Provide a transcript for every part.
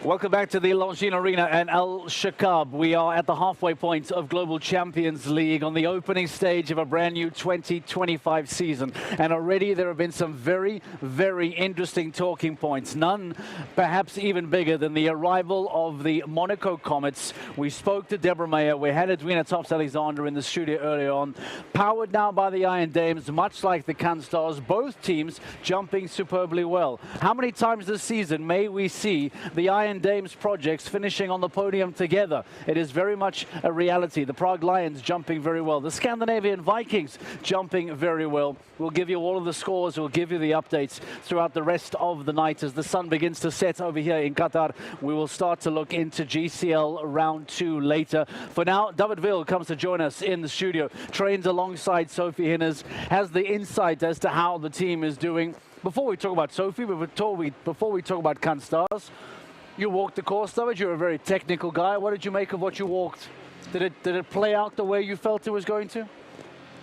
Welcome back to the Longines Arena and Al Shakab. We are at the halfway point of Global Champions League on the opening stage of a brand new 2025 season. And already there have been some very, very interesting talking points. None perhaps even bigger than the arrival of the Monaco Comets. We spoke to Deborah Mayer. We had Edwina Tops-Alexander in the studio earlier on. Powered now by the Iron Dames, much like the Can Stars, both teams jumping superbly well. How many times this season may we see the Iron Dames projects finishing on the podium together? It is very much a reality. The Prague Lions jumping very well. The Scandinavian Vikings jumping very well. We'll give you all of the scores. We'll give you the updates throughout the rest of the night as the sun begins to set over here in Qatar. We will start to look into GCL round 2 later. For now, David Will comes to join us in the studio. Trains alongside Sophie Hinners. Has the insight as to how the team is doing. Before we talk about Sophie, before we talk about Can Stars, you walked the course, David. You're a very technical guy. What did you make of what you walked? Did it play out the way you felt it was going to?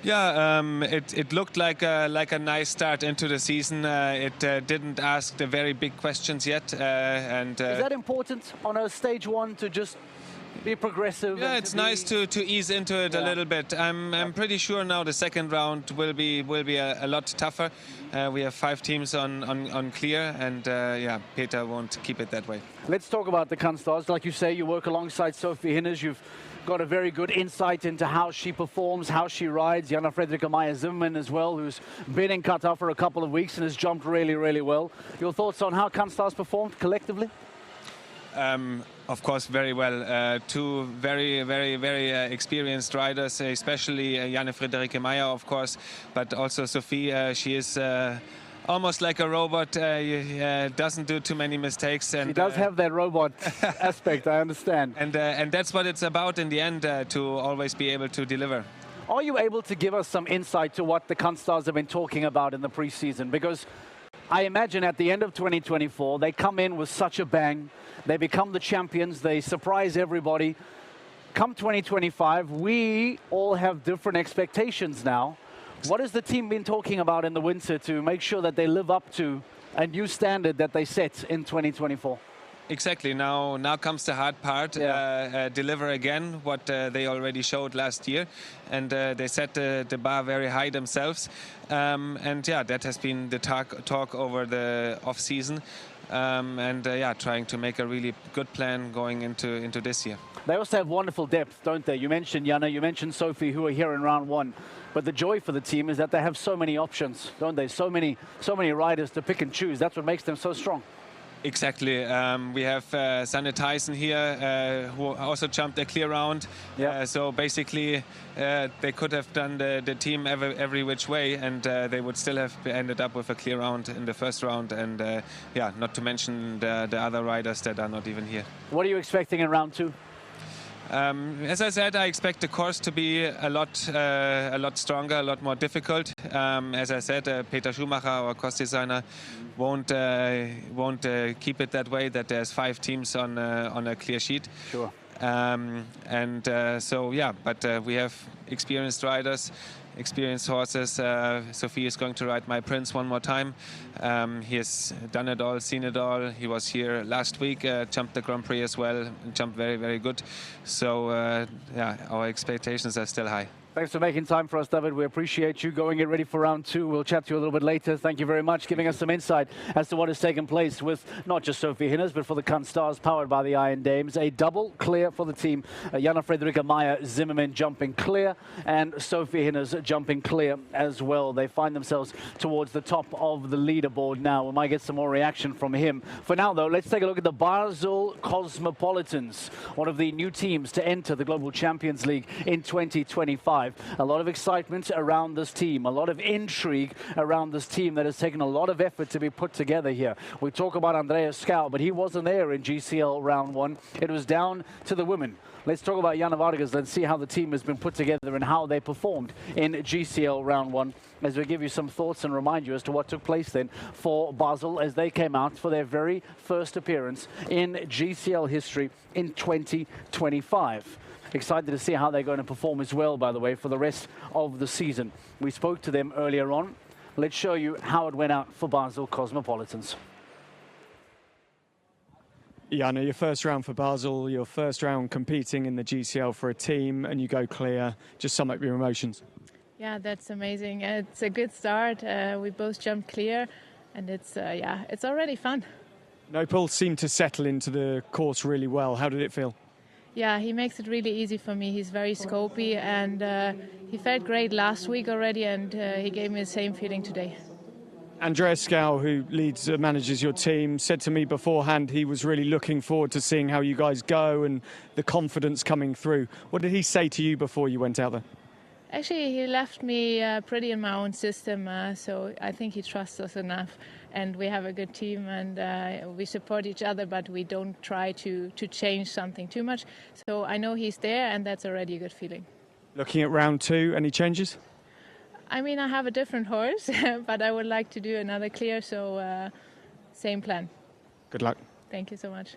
Yeah, it looked like a nice start into the season. It didn't ask the very big questions yet. Is that important on a stage 1 to just be progressive? Yeah, it's nice to ease into it a little bit. I'm pretty sure now the second round will be a lot tougher. We have 5 teams on clear, and yeah, Peter won't keep it that way. Let's talk about the Can Stars. Like you say, you work alongside Sophie Hinners. You've got a very good insight into how she performs, how she rides. Jana Fredrika Maya-Zimmerman as well, who's been in Qatar for a couple of weeks and has jumped really, really well. Your thoughts on how Can Stars performed collectively? Of course, very well. 2 very, very, very experienced riders, especially Jana Fredrika Maya, of course, but also Sophie. She is almost like a robot. Doesn't do too many mistakes. And she does have that robot aspect, I understand. And that's what it's about in the end, to always be able to deliver. Are you able to give us some insight to what the Can Stars have been talking about in the preseason? Because I imagine at the end of 2024, they come in with such a bang. They become the champions. They surprise everybody. Come 2025, we all have different expectations now. What has the team been talking about in the winter to make sure that they live up to a new standard that they set in 2024? Exactly. Now comes the hard part. Deliver again what they already showed last year, and they set the bar very high themselves. And yeah, that has been the talk over the off season. Yeah, trying to make a really good plan going into this year. They also have wonderful depth, don't they? You mentioned Jana, you mentioned Sophie, who are here in round 1. But the joy for the team is that they have so many options, don't they? So many riders to pick and choose. That's what makes them so strong. Exactly. We have Sanne Tyson here, who also jumped a clear round. So basically, they could have done the team every which way, and they would still have ended up with a clear round in the first round. And yeah, not to mention the other riders that are not even here. What are you expecting in round 2? As I said, I expect the course to be a lot stronger, a lot more difficult. As I said, Peter Schumacher, our course designer, won't keep it that way. That there's 5 teams on a clear sheet. Sure. So yeah, but we have experienced riders, experienced horses. Sophie is going to ride My Prince one more time. He has done it all, seen it all. He was here last week, jumped the Grand Prix as well, jumped very, very good. So yeah, our expectations are still high. Thanks for making time for us, David. We appreciate you. Going it ready for round 2. We'll chat to you a little bit later. Thank you very much, giving us some insight as to what has taken place with not just Sophie Hinners, but for the Can Stars, powered by the Iron Dames. A double clear for the team. Jana Fredrika Maya-Zimmerman jumping clear, and Sophie Hinners jumping clear as well. They find themselves towards the top of the leaderboard now. We might get some more reaction from him. For now, though, let's take a look at the Basel Cosmopolitans, one of the new teams to enter the Global Champions League in 2025. A lot of excitement around this team, a lot of intrigue around this team that has taken a lot of effort to be put together here. We talk about Andreas Scow, but he wasn't there in GCL round 1. It was down to the women. Let's talk about Jana Vargas. Let's see how the team has been put together and how they performed in GCL round 1, as we give you some thoughts and remind you as to what took place then for Basel as they came out for their very first appearance in GCL history in 2025. Excited to see how they're going to perform as well, by the way, for the rest of the season. We spoke to them earlier on. Let's show you how it went out for Basel Cosmopolitans. Jana, your first round for Basel, your first round competing in the GCL for a team, and you go clear. Just sum up your emotions. Yeah, that's amazing. It's a good start. We both jumped clear, and it's already fun. Nopal seemed to settle into the course really well. How did it feel? Yeah, he makes it really easy for me. He's very scopy, and he felt great last week already, and he gave me the same feeling today. Andreas Schouw, who manages your team, said to me beforehand he was really looking forward to seeing how you guys go and the confidence coming through. What did he say to you before you went out there? Actually, he left me pretty in my own system, so I think he trusts us enough. And we have a good team, and we support each other, but we don't try to change something too much. So I know he's there, and that's already a good feeling. Looking at round 2, any changes? I mean, I have a different horse, but I would like to do another clear, so same plan. Good luck. Thank you so much.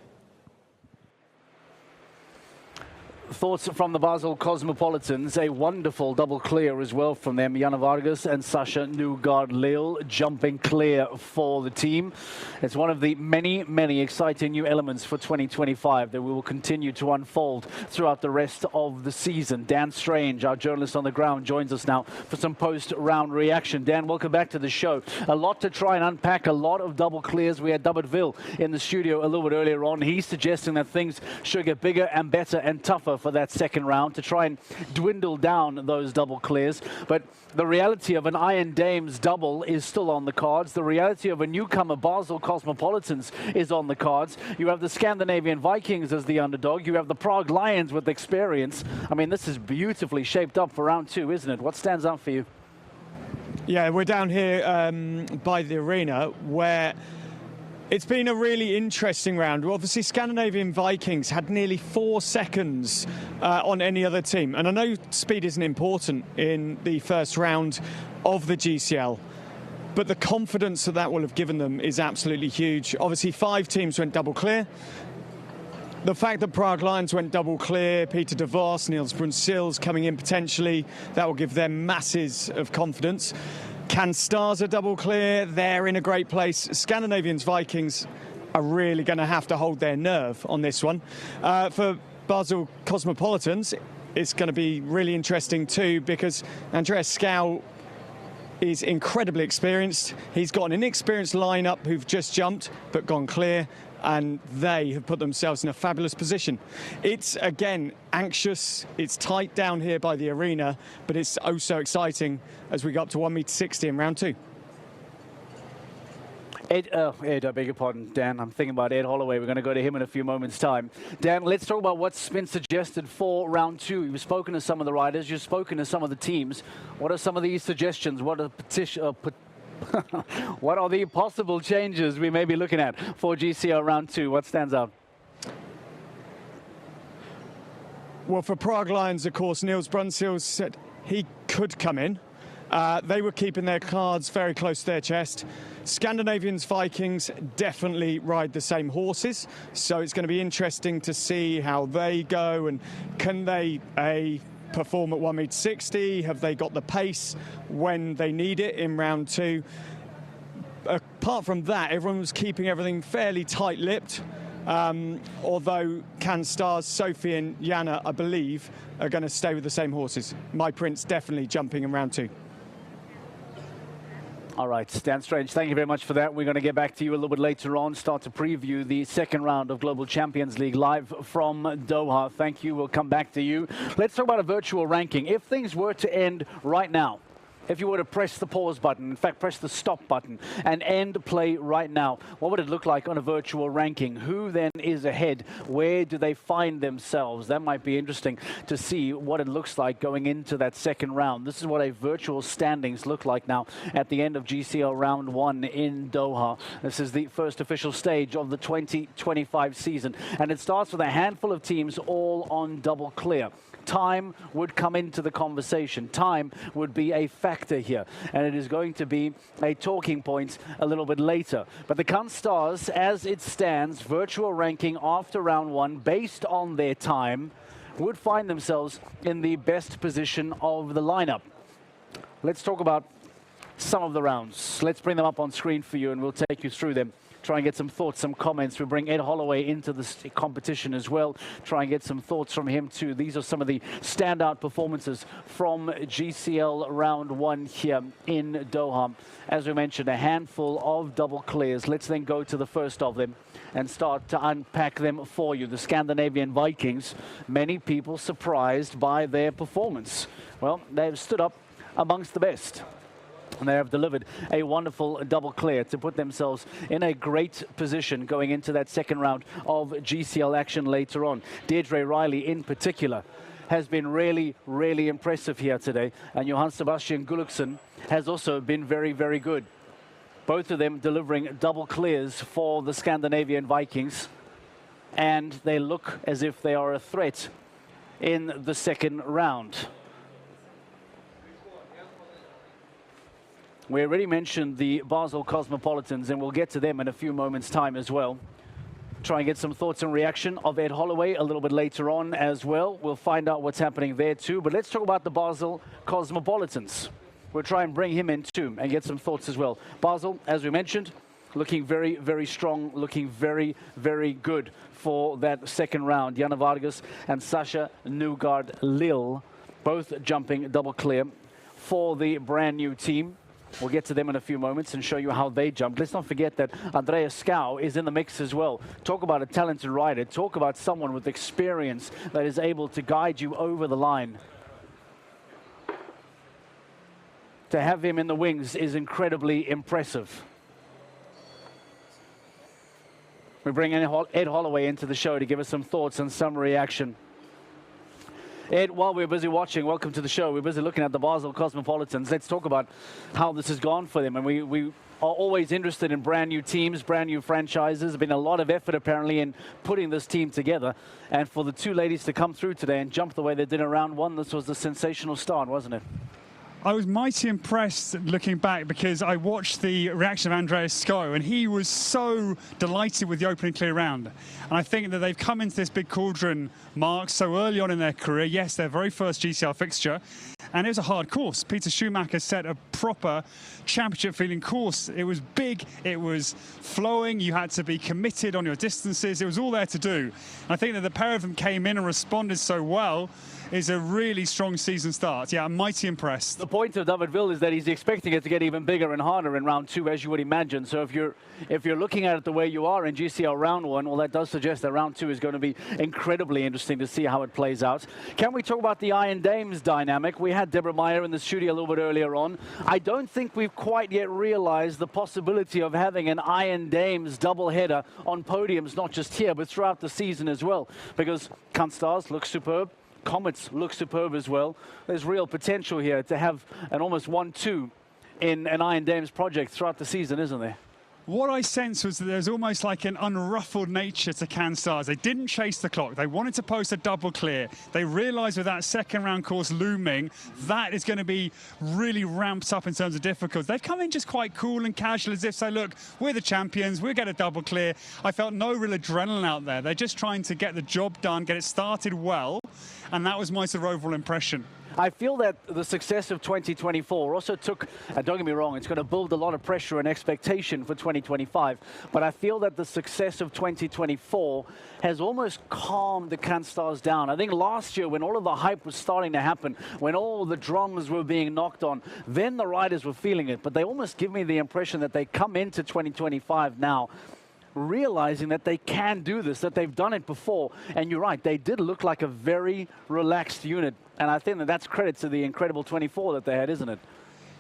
Thoughts from the Basel Cosmopolitans, a wonderful double clear as well from them. Jana Vargas and Sasha Newgard-Lille jumping clear for the team. It's one of the many, many exciting new elements for 2025 that we will continue to unfold throughout the rest of the season. Dan Strange, our journalist on the ground, joins us now for some post-round reaction. Dan, welcome back to the show. A lot to try and unpack, a lot of double clears. We had David Ville in the studio a little bit earlier on. He's suggesting that things should get bigger and better and tougher for that second round to try and dwindle down those double clears. But the reality of an Iron Dames double is still on the cards. The reality of a newcomer Basel Cosmopolitans is on the cards. You have the Scandinavian Vikings as the underdog. You have the Prague Lions with experience. I mean, this is beautifully shaped up for round 2, isn't it? What stands out for you? Yeah, we're down here by the arena where it's been a really interesting round. Obviously, Scandinavian Vikings had nearly 4 seconds on any other team. And I know speed isn't important in the first round of the GCL, but the confidence that will have given them is absolutely huge. Obviously, 5 teams went double clear. The fact that Prague Lions went double clear, Peter de Vos, Niels Brunsils coming in potentially, that will give them masses of confidence. Can Stars are double clear, they're in a great place. Scandinavians Vikings are really going to have to hold their nerve on this one. For Basel Cosmopolitans, it's going to be really interesting too, because Andreas Schouw is incredibly experienced. He's got an inexperienced lineup who've just jumped but gone clear, and they have put themselves in a fabulous position. It's, again, anxious. It's tight down here by the arena, but it's oh so exciting as we go up to 1.60 m in round 2. Ed, I beg your pardon, Dan. I'm thinking about Ed Holloway. We're going to go to him in a few moments' time. Dan, let's talk about what's been suggested for round 2. You've spoken to some of the riders. You've spoken to some of the teams. What are some of these suggestions? What are what are the possible changes we may be looking at for GCL round 2? What stands out? Well, for Prague Lions, of course, Niels Brunsils said he could come in. They were keeping their cards very close to their chest. Scandinavians Vikings definitely ride the same horses, so it's going to be interesting to see how they go, and can they perform at 1.60 m? Have they got the pace when they need it in round 2? Apart from that, everyone was keeping everything fairly tight-lipped. Although Can Stars, Sophie and Jana, I believe, are going to stay with the same horses. My Prince definitely jumping in round 2. All right, Dan Strange, thank you very much for that. We're going to get back to you a little bit later on, start to preview the second round of Global Champions League live from Doha. Thank you. We'll come back to you. Let's talk about a virtual ranking. If things were to end right now, if you were to press the pause button, in fact, press the stop button and end play right now, what would it look like on a virtual ranking? Who then is ahead? Where do they find themselves? That might be interesting to see what it looks like going into that second round. This is what a virtual standings look like now at the end of GCL round 1 in Doha. This is the first official stage of the 2025 season. And it starts with a handful of teams all on double clear. Time would come into the conversation. Time would be a factor here, and it is going to be a talking point a little bit later. But the Can Stars, as it stands, virtual ranking after round 1, based on their time, would find themselves in the best position of the lineup. Let's talk about some of the rounds. Let's bring them up on screen for you, and we'll take you through them try and get some thoughts, some comments. We bring Ed Holloway into this competition as well, try and get some thoughts from him too. These are some of the standout performances from GCL round 1 here in Doha. As we mentioned, a handful of double clears. Let's then go to the first of them and start to unpack them for you. The Scandinavian Vikings, many people surprised by their performance. Well, they've stood up amongst the best. And they have delivered a wonderful double clear to put themselves in a great position going into that second round of GCL action later on. Deirdre Riley in particular has been really, really impressive here today. And Johan Sebastian Gulliksen has also been very, very good. Both of them delivering double clears for the Scandinavian Vikings. And they look as if they are a threat in the second round. We already mentioned the Basel Cosmopolitans, and we'll get to them in a few moments' time as well. Try and get some thoughts and reaction of Ed Holloway a little bit later on as well. We'll find out what's happening there too. But let's talk about the Basel Cosmopolitans. We'll try and bring him in too and get some thoughts as well. Basel, as we mentioned, looking very, very strong, looking very, very good for that second round. Jana Vargas and Sasha Nygård-Lill both jumping double clear for the brand new team. We'll get to them in a few moments and show you how they jumped. Let's not forget that Andreas Skau is in the mix as well. Talk about a talented rider. Talk about someone with experience that is able to guide you over the line. To have him in the wings is incredibly impressive. We bring in Ed Holloway into the show to give us some thoughts and some reaction. Ed, while we're busy watching, welcome to the show. We're busy looking at the Basel Cosmopolitans. Let's talk about how this has gone for them. And we are always interested in brand new teams, brand new franchises. There's been a lot of effort apparently in putting this team together. And for the two ladies to come through today and jump the way they did in round 1, this was a sensational start, wasn't it? I was mighty impressed looking back because I watched the reaction of Andreas Skau and he was so delighted with the opening clear round. And I think that they've come into this big cauldron mark so early on in their career. Yes, their very first GCL fixture. And it was a hard course. Peter Schumacher set a proper championship-feeling course. It was big, it was flowing, you had to be committed on your distances. It was all there to do. And I think that the pair of them came in and responded so well. Is a really strong season start. Yeah, I'm mighty impressed. The point of David Will is that he's expecting it to get even bigger and harder in round 2, as you would imagine. So if you're looking at it the way you are in GCL round 1, well, that does suggest that round 2 is going to be incredibly interesting to see how it plays out. Can we talk about the Iron Dames dynamic? We had Deborah Meyer in the studio a little bit earlier on. I don't think we've quite yet realized the possibility of having an Iron Dames doubleheader on podiums, not just here, but throughout the season as well. Because Kanstars looks superb. Comets look superb as well. There's real potential here to have an almost 1-2 in an Iron Dames project throughout the season, isn't there? What I sensed was that there's almost like an unruffled nature to Kanstars. They didn't chase the clock. They wanted to post a double clear. They realized with that second round course looming, that is going to be really ramped up in terms of difficulty. They've come in just quite cool and casual, as if say, look, we're the champions, we'll get a double clear. I felt no real adrenaline out there. They're just trying to get the job done, get it started well. And that was my sort of overall impression. I feel that the success of 2024 also took, don't get me wrong, it's going to build a lot of pressure and expectation for 2025, but I feel that the success of 2024 has almost calmed the Kanstars down. I think last year when all of the hype was starting to happen, when all the drums were being knocked on, then the riders were feeling it, but they almost give me the impression that they come into 2025 now realizing that they can do this, that they've done it before. And you're right, they did look like a very relaxed unit. And I think that that's credit to the incredible 24 that they had, isn't it?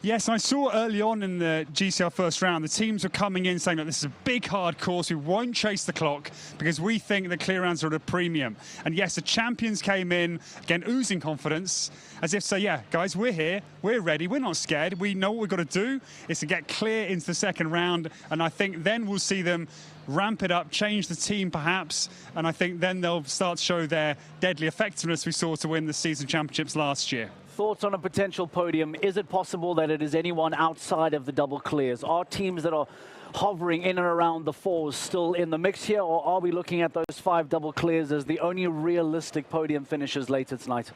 Yes, I saw early on in the GCL first round, the teams were coming in saying that this is a big, hard course. We won't chase the clock because we think the clear rounds are at a premium. And yes, the champions came in, again, oozing confidence, as if to say, yeah, guys, we're here, we're ready, we're not scared. We know what we've got to do is to get clear into the second round. And I think then we'll see them ramp it up, change the team perhaps, and I think then they'll start to show their deadly effectiveness we saw to win the season championships last year. Thoughts on a potential podium? Is it possible that it is anyone outside of the double clears? Are teams that are hovering in and around the 4s still in the mix here, or are we looking at those 5 double clears as the only realistic podium finishes later tonight?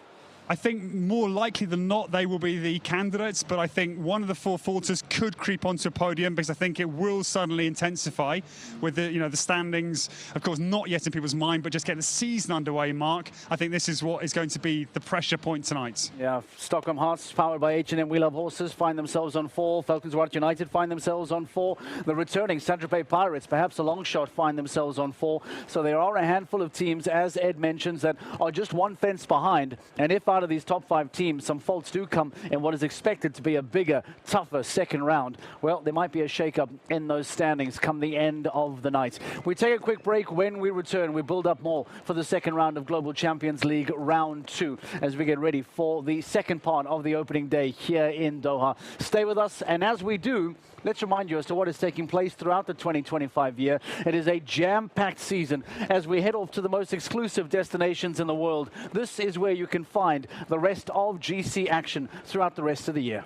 I think more likely than not they will be the candidates, but I think one of the four falters could creep onto a podium because I think it will suddenly intensify with the the standings, of course, not yet in people's mind, but just get the season underway, Mark. I think this is what is going to be the pressure point tonight. Yeah, Stockholm Hearts, powered by H&M We Love Horses, find themselves on 4. Falcons White United find themselves on 4. The returning Saint-Tropez Pirates, perhaps a long shot, find themselves on 4. So there are a handful of teams, as Ed mentions, that are just one fence behind. And if out of these top 5 teams, some faults do come in what is expected to be a bigger, tougher second round, well, there might be a shake-up in those standings come the end of the night. We take a quick break. When we return, we build up more for the second round of Global Champions League Round 2 as we get ready for the second part of the opening day here in Doha. Stay with us, and as we do, let's remind you as to what is taking place throughout the 2025 year. It is a jam-packed season as we head off to the most exclusive destinations in the world. This is where you can find the rest of GC action throughout the rest of the year.